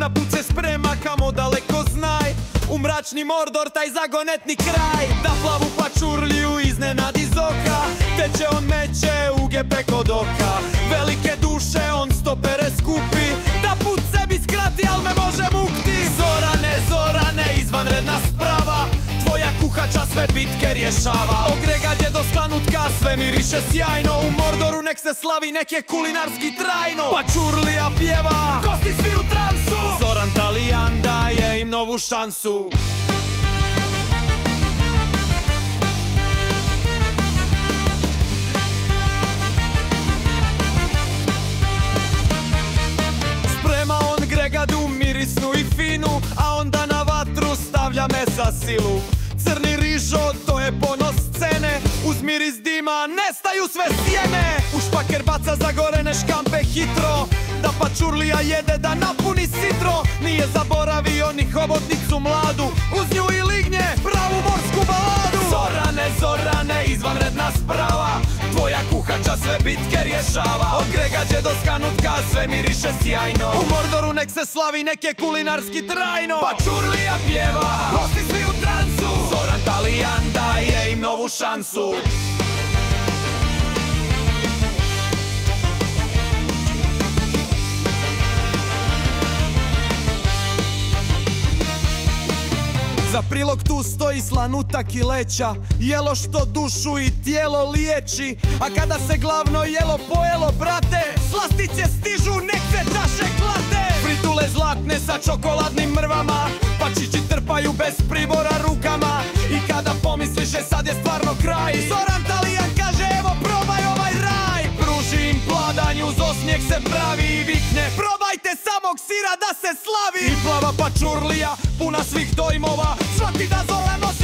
Na put se sprema kamo daleko znaj, u mračni Mordor, taj zagonetni kraj. Da plavu pačurliju iznenadi iz oka, teče on meće uge preko doka. Velike duše on stopere skupi, da put sebi skrati, al me može mukti. Zorane, Zorane, izvanredna sprava, tvoja kuhača sve bitke rješava. Ogrega djedo Slanutka, sve miriše sjajno, u Mordoru nek se slavi, nek je kulinarski trajno. Pačurlija pjeva, gosti svi u transu, Zoran Talijan daje im novu šansu. Sprema on gregadu mirisnu i finu, a onda na vatru stavlja mesa silu. Crni rižo, to je ponos scene, uz miris dima nestaju sve sjene. U špaker baca zagorene škampe hitro, da pačurlija jede da napuni sitro. Nije zaboravio ni hobotnicu mladu, uz nju i lignje pravu morsku baladu. Zorane, Zorane, izvanredna sprava, tvoja kuhača sve bitke rješava. Od Gregađe do Skanutka sve miriše sjajno, u Mordoru nek se slavi, nek je kulinarski trajno. Pačurlija pjeva, gosti svi u transu, Zoran Talijan daje im novu šansu. Za prilog tu stoji Slanutak i leća, jelo što dušu i tijelo liječi. A kada se glavno jelo pojelo, brate, slastice stižu, nek se čaše klate. Fritule zlatne sa čokoladnim mrvama, pačići trpaju bez pribora rukama. I kada pomisliš sad je stvarno kraj, Zoran Talijan kaže evo probaj ovaj raj. Pruži im pladanj, uz osmijeh se pravi i vikne probajte samog sira da se slavi. I plava pačurlija, puna svih dojmova, shvati da Zoran nosi